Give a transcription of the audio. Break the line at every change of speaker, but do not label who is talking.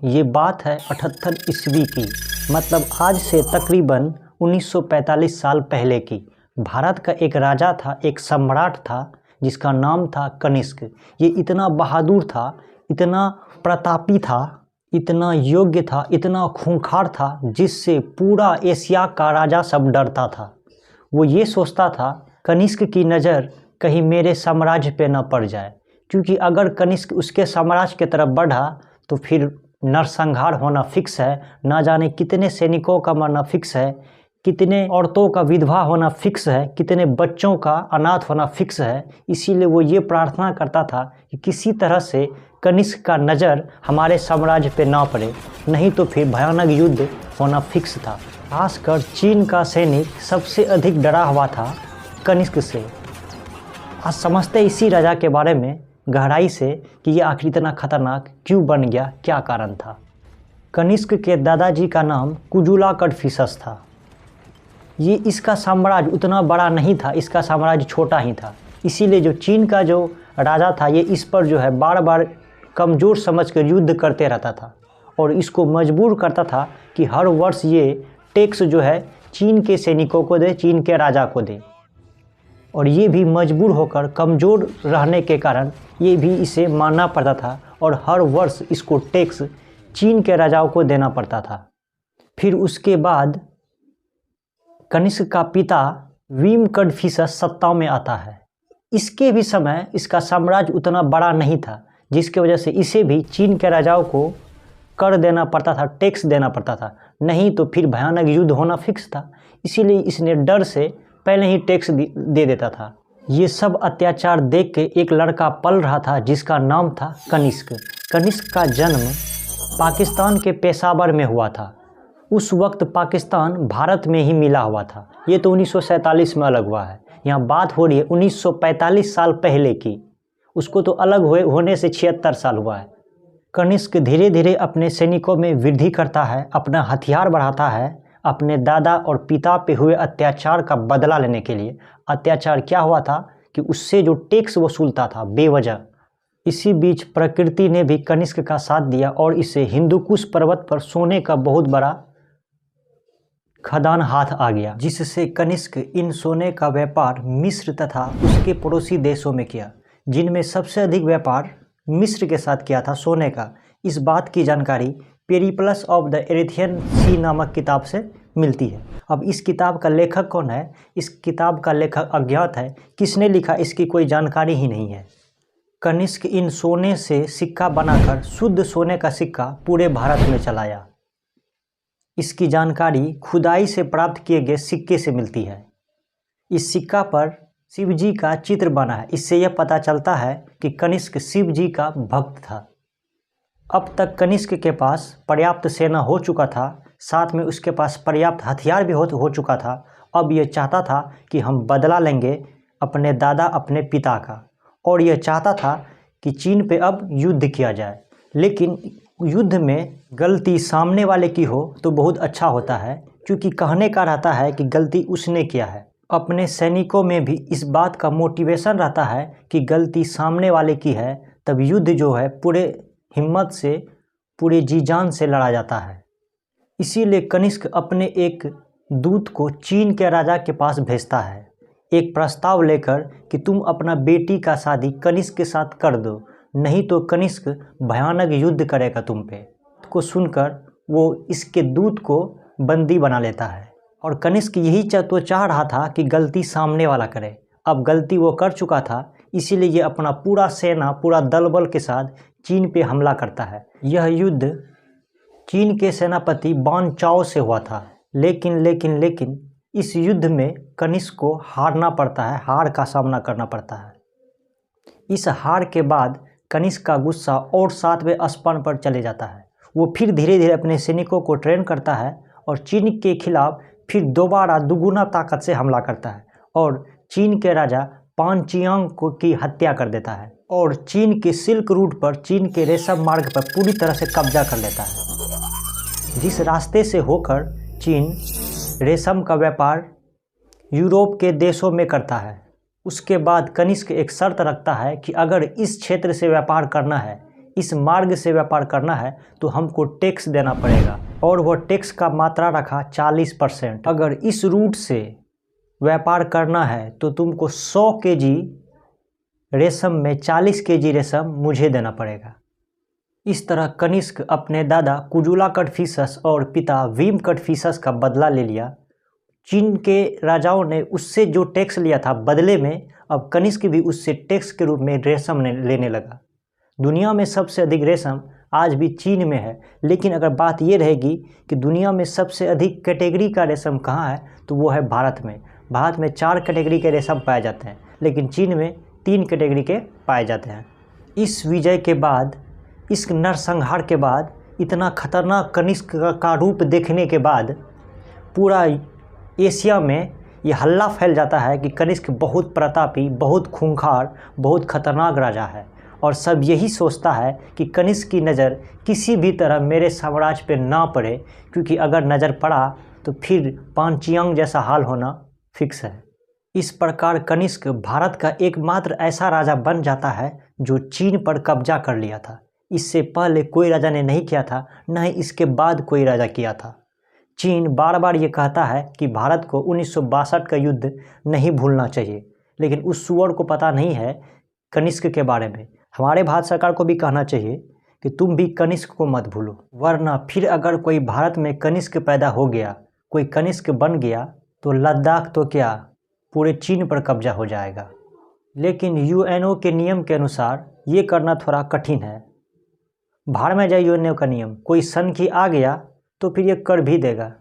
ये बात है 78 ईस्वी की, मतलब आज से तकरीबन 1945 साल पहले की। भारत का एक राजा था, एक सम्राट था जिसका नाम था कनिष्क। ये इतना बहादुर था, इतना प्रतापी था, इतना योग्य था, इतना खूंखार था, जिससे पूरा एशिया का राजा सब डरता था। वो ये सोचता था कनिष्क की नज़र कहीं मेरे साम्राज्य पे न पड़ जाए, क्योंकि अगर कनिष्क उसके साम्राज्य की तरफ बढ़ा तो फिर नरसंहार होना फिक्स है, ना जाने कितने सैनिकों का मरना फिक्स है, कितने औरतों का विधवा होना फिक्स है, कितने बच्चों का अनाथ होना फिक्स है। इसीलिए वो ये प्रार्थना करता था कि किसी तरह से कनिष्क का नज़र हमारे साम्राज्य पे ना पड़े, नहीं तो फिर भयानक युद्ध होना फिक्स था। खासकर चीन का सैनिक सबसे अधिक डरा हुआ था कनिष्क से। आज समझते इसी राजा के बारे में गहराई से कि ये आखिर इतना खतरनाक क्यों बन गया, क्या कारण था। कनिष्क के दादाजी का नाम कुजुला कड़फिसस था। ये इसका साम्राज्य उतना बड़ा नहीं था, इसका साम्राज्य छोटा ही था। इसीलिए जो चीन का जो राजा था ये इस पर जो है बार बार कमज़ोर समझकर युद्ध करते रहता था और इसको मजबूर करता था कि हर वर्ष ये टैक्स जो है चीन के सैनिकों को दे, चीन के राजा को दे। और ये भी मजबूर होकर कमज़ोर रहने के कारण ये भी इसे मानना पड़ता था और हर वर्ष इसको टैक्स चीन के राजाओं को देना पड़ता था। फिर उसके बाद कनिष्क का पिता वीम कड़फिसस सत्ता में आता है। इसके भी समय इसका साम्राज्य उतना बड़ा नहीं था, जिसकी वजह से इसे भी चीन के राजाओं को कर देना पड़ता था, टैक्स देना पड़ता था, नहीं तो फिर भयानक युद्ध होना फिक्स था। इसीलिए इसने डर से पहले ही टैक्स दे देता था। ये सब अत्याचार देख के एक लड़का पल रहा था जिसका नाम था कनिष्क। कनिष्क का जन्म पाकिस्तान के पेशावर में हुआ था। उस वक्त पाकिस्तान भारत में ही मिला हुआ था। ये तो 1947 में अलग हुआ है, यहाँ बात हो रही है 1945 साल पहले की। उसको तो अलग होने से 76 साल हुआ है। कनिष्क धीरे धीरे अपने सैनिकों में वृद्धि करता है, अपना हथियार बढ़ाता है अपने दादा और पिता पे हुए अत्याचार का बदला लेने के लिए। अत्याचार क्या हुआ था कि उससे जो टैक्स वसूलता था बेवजह। इसी बीच प्रकृति ने भी कनिष्क का साथ दिया और इसे हिंदुकुश पर्वत पर सोने का बहुत बड़ा खदान हाथ आ गया, जिससे कनिष्क इन सोने का व्यापार मिस्र तथा उसके पड़ोसी देशों में किया, जिनमें सबसे अधिक व्यापार मिस्र के साथ किया था सोने का। इस बात की जानकारी पेरिप्लस ऑफ द एरिथियन सी नामक किताब से मिलती है। अब इस किताब का लेखक कौन है? इस किताब का लेखक अज्ञात है, किसने लिखा इसकी कोई जानकारी ही नहीं है। कनिष्क इन सोने से सिक्का बनाकर शुद्ध सोने का सिक्का पूरे भारत में चलाया। इसकी जानकारी खुदाई से प्राप्त किए गए सिक्के से मिलती है। इस सिक्का पर शिव जी का चित्र बना है। इससे यह पता चलता है कि कनिष्क शिव जी का भक्त था। अब तक कनिष्क के पास पर्याप्त सेना हो चुका था, साथ में उसके पास पर्याप्त हथियार भी हो चुका था। अब यह चाहता था कि हम बदला लेंगे अपने दादा अपने पिता का, और यह चाहता था कि चीन पे अब युद्ध किया जाए। लेकिन युद्ध में गलती सामने वाले की हो तो बहुत अच्छा होता है, क्योंकि कहने का रहता है कि गलती उसने किया है। अपने सैनिकों में भी इस बात का मोटिवेशन रहता है कि गलती सामने वाले की है, तब युद्ध जो है पूरे हिम्मत से, पूरे जी जान से लड़ा जाता है। इसीलिए कनिष्क अपने एक दूत को चीन के राजा के पास भेजता है, एक प्रस्ताव लेकर कि तुम अपना बेटी का शादी कनिष्क के साथ कर दो, नहीं तो कनिष्क भयानक युद्ध करेगा तुम पे। को सुनकर वो इसके दूत को बंदी बना लेता है, और कनिष्क यही तो चाह रहा था कि गलती सामने वाला करे। अब गलती वो कर चुका था, इसीलिए ये अपना पूरा सेना, पूरा दल बल के साथ चीन पे हमला करता है। यह युद्ध चीन के सेनापति बान चाओ से हुआ था, लेकिन इस युद्ध में कनिष्क को हारना पड़ता है, हार का सामना करना पड़ता है। इस हार के बाद कनिष्क का गुस्सा और 7वें स्पान पर चले जाता है। वो फिर धीरे धीरे अपने सैनिकों को ट्रेन करता है और चीन के खिलाफ फिर दोबारा दुगुना ताकत से हमला करता है और चीन के राजा पान चियांग को की हत्या कर देता है और चीन के सिल्क रूट पर, चीन के रेशम मार्ग पर पूरी तरह से कब्जा कर लेता है। जिस रास्ते से होकर चीन रेशम का व्यापार यूरोप के देशों में करता है, उसके बाद कनिष्क एक शर्त रखता है कि अगर इस क्षेत्र से व्यापार करना है, इस मार्ग से व्यापार करना है तो हमको टैक्स देना पड़ेगा, और वह टैक्स का मात्रा रखा 40%। अगर इस रूट से व्यापार करना है तो तुमको 100 केजी रेशम में 40 केजी रेशम मुझे देना पड़ेगा। इस तरह कनिष्क अपने दादा कुजुला कड़फिसस और पिता भीम कड़फिसस का बदला ले लिया। चीन के राजाओं ने उससे जो टैक्स लिया था बदले में अब कनिष्क भी उससे टैक्स के रूप में रेशम लेने लगा। दुनिया में सबसे अधिक रेशम आज भी चीन में है, लेकिन अगर बात ये रहेगी कि दुनिया में सबसे अधिक कैटेगरी का रेशम कहाँ है तो वो है भारत में। भारत में 4 कैटेगरी के रेशम पाए जाते हैं, लेकिन चीन में 3 कैटेगरी के पाए जाते हैं। इस विजय के बाद, इस नरसंहार के बाद, इतना खतरनाक कनिष्क का रूप देखने के बाद पूरा एशिया में ये हल्ला फैल जाता है कि कनिष्क बहुत प्रतापी, बहुत खूंखार, बहुत खतरनाक राजा है। और सब यही सोचता है कि कनिष्क की नज़र किसी भी तरह मेरे साम्राज्य पे ना पड़े, क्योंकि अगर नज़र पड़ा तो फिर पांचियांग जैसा हाल होना फिक्स है। इस प्रकार कनिष्क भारत का एकमात्र ऐसा राजा बन जाता है जो चीन पर कब्जा कर लिया था। इससे पहले कोई राजा ने नहीं किया था, न ही इसके बाद कोई राजा किया था। चीन बार बार ये कहता है कि भारत को 1962 का युद्ध नहीं भूलना चाहिए, लेकिन उस सुअर को पता नहीं है कनिष्क के बारे में। हमारे भारत सरकार को भी कहना चाहिए कि तुम भी कनिष्क को मत भूलो, वरना फिर अगर कोई भारत में कनिष्क पैदा हो गया, कोई कनिष्क बन गया, तो लद्दाख तो क्या पूरे चीन पर कब्जा हो जाएगा। लेकिन यूएनओ के नियम के अनुसार ये करना थोड़ा कठिन है। भाड़ में जाए यूएनओ का नियम, कोई सन की आ गया तो फिर ये कर भी देगा।